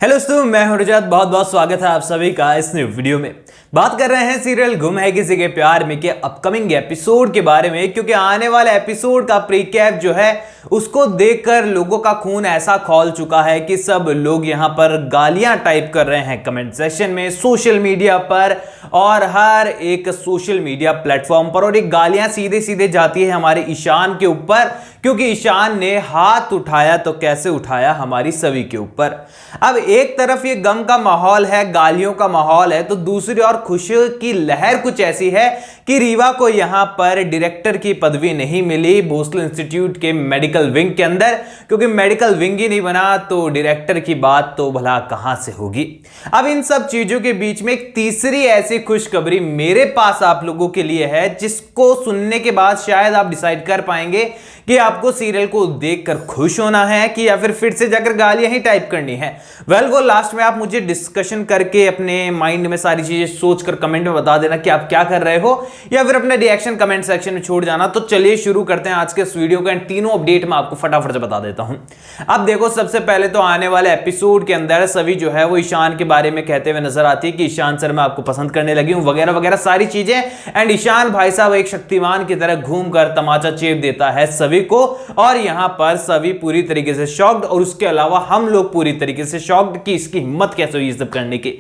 Hello दोस्तों, मैं हूं रजत। बहुत बहुत स्वागत है आप सभी का इस न्यू वीडियो में। बात कर रहे हैं सीरियल गुम है किसी के प्यार में के अपकमिंग एपिसोड के बारे में, क्योंकि आने वाले एपिसोड का प्रीकैप जो है उसको देखकर लोगों का खून ऐसा खौल चुका है कि सब लोग यहां पर गालियां टाइप कर रहे हैं कमेंट सेक्शन में, सोशल मीडिया पर और हर एक सोशल मीडिया प्लेटफॉर्म पर। और ये गालियां सीधे सीधे जाती है हमारे ईशान के ऊपर, क्योंकि ईशान ने हाथ उठाया तो कैसे उठाया हमारी सभी के ऊपर। अब एक तरफ ये गम का माहौल है, गालियों का माहौल है, तो दूसरी ओर खुशी की लहर कुछ ऐसी है कि रीवा को यहां पर डायरेक्टर की पदवी नहीं मिली भोसले इंस्टीट्यूट के मेडिकल विंग के अंदर, क्योंकि मेडिकल विंग ही नहीं बना तो डायरेक्टर की बात तो भला कहां से होगी। अब इन सब चीजों के बीच में एक तीसरी ऐसी खुशखबरी मेरे पास आप लोगों के लिए है, जिसको सुनने के बाद शायद आप डिसाइड कर पाएंगे कि आपको सीरियल को देखकर खुश होना है कि या फिर से जाकर गालियां ही टाइप करनी है। वो लास्ट में आप मुझे डिस्कशन करके अपने माइंड में सारी चीजें सोचकर कमेंट में बता देना कि आप क्या कर रहे हो, या फिर अपने रिएक्शन कमेंट सेक्शन में छोड़ जाना। तो चलिए शुरू करते हैं आज के इस वीडियो का। तीनों अपडेट मैं आपको फटाफट से बता देता हूं। अब देखो, सबसे पहले तो आने वाले एपिसोड के अंदर सभी जो है वो ईशान के बारे में कहते हुए नजर आती है कि ईशान सर मैं आपको पसंद करने लगी हूं वगैरह वगैरह सारी चीजें। एंड ईशान भाई साहब एक शक्तिमान की तरह घूमकर तमाचा चेप देता है सभी को, और यहां पर सभी पूरी तरीके से शॉक्ड, और उसके अलावा हम लोग पूरी तरीके से शॉक्ड कि इसकी हिम्मत कैसे हुई ये सब करने की।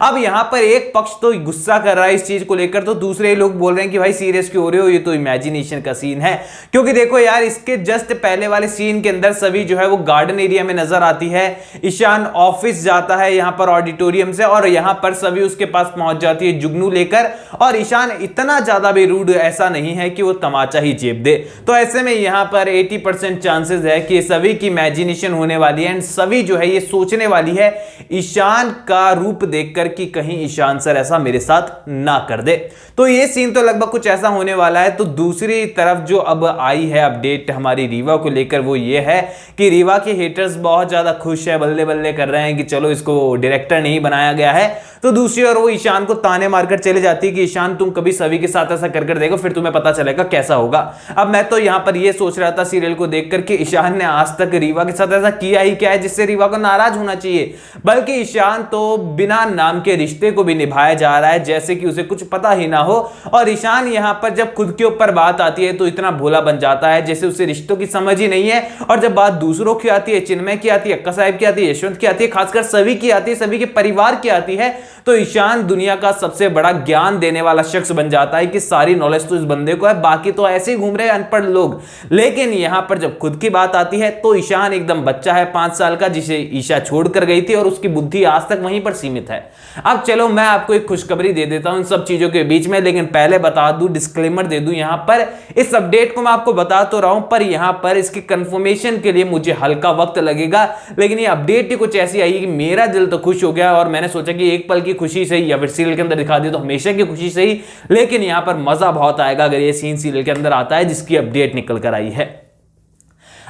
अब यहां पर एक पक्ष तो गुस्सा कर रहा है इस चीज को लेकर, तो दूसरे लोग बोल रहे हैं कि भाई सीरियस क्यों हो रहे हो, ये तो इमेजिनेशन का सीन है। क्योंकि देखो यार, इसके जस्ट पहले वाले सीन के अंदर सभी जो है वो गार्डन एरिया में नजर आती है। ईशान ऑफिस जाता है यहां पर ऑडिटोरियम से, और यहां पर सभी उसके पास पहुंच जाती है जुगनू लेकर, और ईशान इतना ज्यादा भी रूड ऐसा नहीं है कि वो तमाचा ही जेब दे। तो ऐसे में यहां पर 80% चांसेस है कि सभी की इमेजिनेशन होने वाली है, एंड सभी जो है ये सोचने वाली है ईशान का रूप देखकर कि कहीं ईशान सर ऐसा मेरे साथ ना कर दे। तो ये सीन तो लगभग कुछ ऐसा होने वाला है। तो दूसरी तरफ जो अब आई है अपडेट हमारी रीवा को लेकर, वो ये है कि रीवा के हेटर्स बहुत ज्यादा खुश है, बल्ले बल्ले कर रहे हैं कि चलो इसको डायरेक्टर नहीं बनाया गया है। तो दूसरी ओर वो ईशान को ताने मारकर चले जाती है कि ईशान तुम कभी सभी के साथ ऐसा कर देखो, फिर तुम्हें पता चलेगा कैसा होगा। अब मैं तो यहां पर ये सोच रहा था सीरियल को देखकर कि ईशान ने आज तक रीवा के साथ ऐसा किया ही क्या है जिससे रीवा को नाराज होना चाहिए, बल्कि ईशान तो बिना नाम के रिश्ते को भी निभाया जा रहा है जैसे कि उसे कुछ पता ही ना हो। और ईशान यहां पर जब खुद के ऊपर बात आती है तो इतना भोला बन जाता है जैसे उसे रिश्तों की समझ ही नहीं है। और जब बात दूसरों की आती है, चिन्मय की आती है, अक्का साहब की आती है, यशवंत की आती है, खासकर सभी की आती है, सभी के परिवार की आती है, तो ईशान दुनिया का सबसे बड़ा ज्ञान देने वाला शख्स बन जाता है कि सारी नॉलेज तो इस बंदे को है, बाकी तो ऐसे ही घूम रहे हैं अनपढ़ लोग। लेकिन यहां पर जब खुद की बात आती है तो ईशान एकदम बच्चा है 5 साल का, जिसे ईशा छोड़कर गई थी, और उसकी बुद्धि आज तक वहीं पर सीमित है। अब चलो मैं आपको एक खुशखबरी दे देता हूं इन सब चीजों के बीच में, लेकिन पहले बता दूं, डिस्क्लेमर दे दूं, यहां पर इस अपडेट को मैं आपको बता तो रहा हूं, पर यहां पर इसकी कंफर्मेशन के लिए मुझे हल्का वक्त लगेगा। लेकिन ये अपडेट ही कुछ ऐसी आई कि मेरा दिल तो खुश हो गया, और मैंने सोचा कि एक पल की खुशी से ही, या फिर सीरियल के अंदर दिखा दिया तो हमेशा की खुशी से ही, लेकिन यहां पर मजा बहुत आएगा अगर ये सीन सीरियल के अंदर आता है जिसकी अपडेट निकल कर आई है।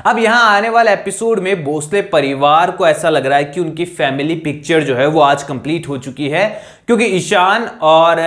अब यहां आने वाले एपिसोड में भोसले परिवार को ऐसा लग रहा है कि उनकी फैमिली पिक्चर जो है वो आज कंप्लीट हो चुकी है, क्योंकि ईशान और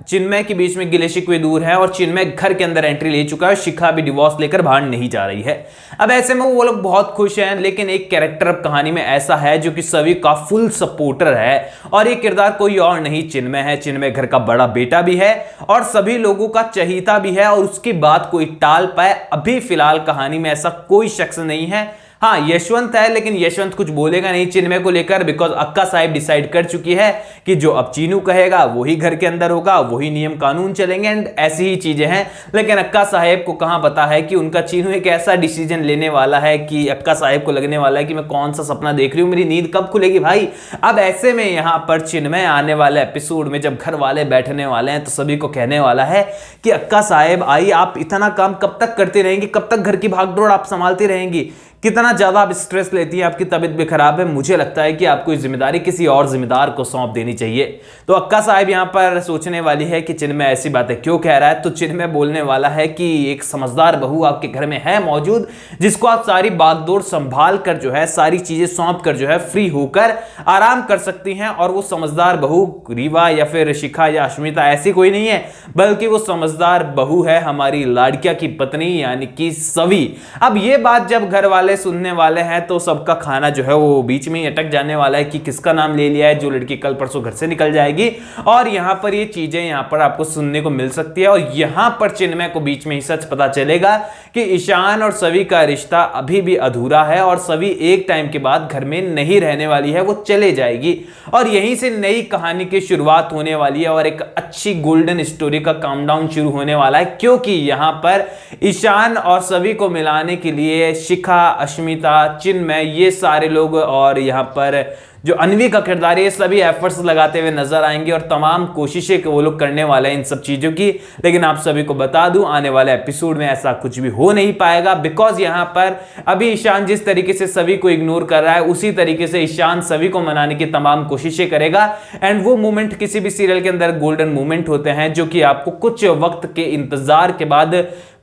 चिन्मय के बीच में गिले शिकवे दूर है, और चिन्मय घर के अंदर एंट्री ले चुका है, शिखा भी डिवोर्स लेकर बाहर नहीं जा रही है। अब ऐसे में वो लोग बहुत खुश हैं, लेकिन एक कैरेक्टर अब कहानी में ऐसा है जो कि सभी का फुल सपोर्टर है, और ये किरदार कोई और नहीं चिन्मय है। चिन्मय घर का बड़ा बेटा भी है और सभी लोगों का चहीता भी है, और उसकी बात कोई टाल पाए अभी फिलहाल कहानी में ऐसा कोई शख्स नहीं है। हाँ, यशवंत है, लेकिन यशवंत कुछ बोलेगा नहीं चिन्मय को लेकर, बिकॉज अक्का साहिब डिसाइड कर चुकी है कि जो अब चीनू कहेगा वही घर के अंदर होगा, वही नियम कानून चलेंगे, एंड ऐसी ही चीजें हैं। लेकिन अक्का साहिब को कहां पता है कि उनका चीनू एक ऐसा डिसीजन लेने वाला है कि अक्का साहिब को लगने वाला है कि मैं कौन सा सपना देख रही हूं, मेरी नींद कब खुलेगी भाई। अब ऐसे में यहां पर चिन्मय आने वाले एपिसोड में जब घर वाले बैठने वाले हैं तो सभी को कहने वाला है कि अक्का साहिब आई, आप इतना काम कब तक करती रहेंगी, कब तक घर की भागदौड़ आप संभालती रहेंगी, कितना ज्यादा आप स्ट्रेस लेती हैं, आपकी तबीयत भी खराब है, मुझे लगता है कि आपको इस जिम्मेदारी किसी और जिम्मेदार को सौंप देनी चाहिए। तो अक्का साहिब यहां पर सोचने वाली है कि चिन्मय ऐसी बातें क्यों कह रहा है, तो चिन्मय बोलने वाला है कि एक समझदार बहू आपके घर में है मौजूद, जिसको आप सारी बागडोर संभाल कर जो है, सारी चीजें सौंप कर जो है फ्री होकर आराम कर सकती हैं। और वो समझदार बहू रीवा या फिर शिखा या अश्मिता ऐसी कोई नहीं है, बल्कि वो समझदार बहू है हमारी लाड़किया की पत्नी यानी कि सवी। अब ये बात जब घर वाले वाले सुनने वाले हैं तो सबका खाना जो है वो बीच में ही अटक जाने वाला है कि किसका नाम ले लिया है जो लड़की कल परसों घर से निकल जाएगी। और यहां पर ये चीजें यहां पर आपको सुनने को मिल सकती है। और यहां पर चिन्मय को बीच में ही सच पता चलेगा कि ईशान और सवी का रिश्ता अभी भी अधूरा है और सवी एक टाइम के बाद घर में नहीं रहने वाली है, वो चले जाएगी और यहीं से नई कहानी की शुरुआत होने वाली है और एक अच्छी गोल्डन स्टोरी का काउंटडाउन शुरू होने वाला है। क्योंकि यहां पर ईशान और सभी को मिलाने के लिए शिखा, अश्मिता, चिन्मय, ये सारे लोग और यहां पर जो अन्वी का किरदार है, ये सभी एफर्ट्स लगाते हुए नजर आएंगे और तमाम कोशिशें वो लोग करने वाले हैं इन सब चीजों की। लेकिन आप सभी को बता दूं, आने वाले एपिसोड में ऐसा कुछ भी हो नहीं पाएगा, बिकॉज यहां पर अभी ईशान जिस तरीके से सभी को इग्नोर कर रहा है उसी तरीके से ईशान सभी को मनाने की तमाम कोशिशें करेगा। एंड वो मोमेंट किसी भी सीरियल के अंदर गोल्डन मोमेंट होते हैं जो कि आपको कुछ वक्त के इंतजार के बाद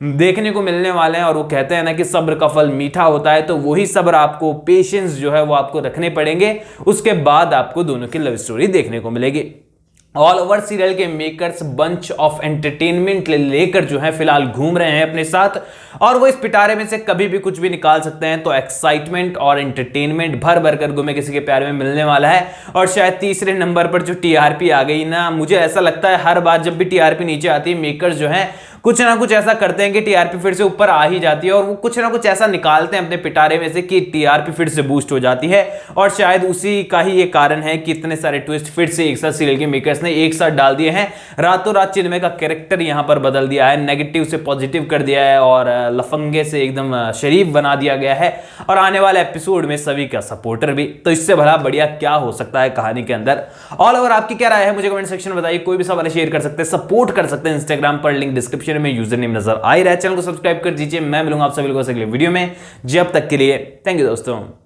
देखने को मिलने वाले हैं। और वो कहते हैं ना कि सब्र का फल मीठा होता है, तो वही सब्र आपको, पेशेंस जो है वो आपको रखने पड़ेंगे। उसके बाद आपको दोनों की लव स्टोरी देखने को मिलेगी। ऑल ओवर सीरियल के मेकर्स बंच ऑफ एंटरटेनमेंट लेकर जो है फिलहाल घूम रहे हैं अपने साथ और वो इस पिटारे में से कभी भी कुछ भी निकाल सकते हैं। तो एक्साइटमेंट और एंटरटेनमेंट भर भर कर गुमे किसी के प्यार में मिलने वाला है। और शायद तीसरे नंबर पर जो टीआरपी आ गई ना, मुझे ऐसा लगता है हर बार जब भी टीआरपी नीचे आती है मेकर्स जो है कुछ ना कुछ ऐसा करते हैं कि टीआरपी फिर से ऊपर आ ही जाती है और वो कुछ ना कुछ ऐसा निकालते हैं अपने पिटारे में से कि टीआरपी फिर से बूस्ट हो जाती है। और शायद उसी का ही ये कारण है कि इतने सारे ट्विस्ट फिर से एक साथ सीरियल के मेकर्स ने एक साथ डाल दिए हैं। रातों रात चिन्मय का कैरेक्टर यहां पर बदल दिया है, नेगेटिव से पॉजिटिव कर दिया है और लफंगे से एकदम शरीफ बना दिया गया है। और आने वाले एपिसोड में सभी का सपोर्टर भी, तो इससे भला बढ़िया क्या हो सकता है कहानी के अंदर। ऑल ओवर आपकी क्या राय है मुझे कमेंट सेक्शन में बताइए। कोई भी सवाल शेयर कर सकते हैं, सपोर्ट कर सकते हैं इंस्टाग्राम पर, लिंक डिस्क्रिप्शन में यूजर नेम नजर आ ही रहा है। चैनल को सब्सक्राइब कर दीजिए। मैं मिलूंगा आप सभी लोगों से अगले वीडियो में। जब तक के लिए थैंक यू दोस्तों।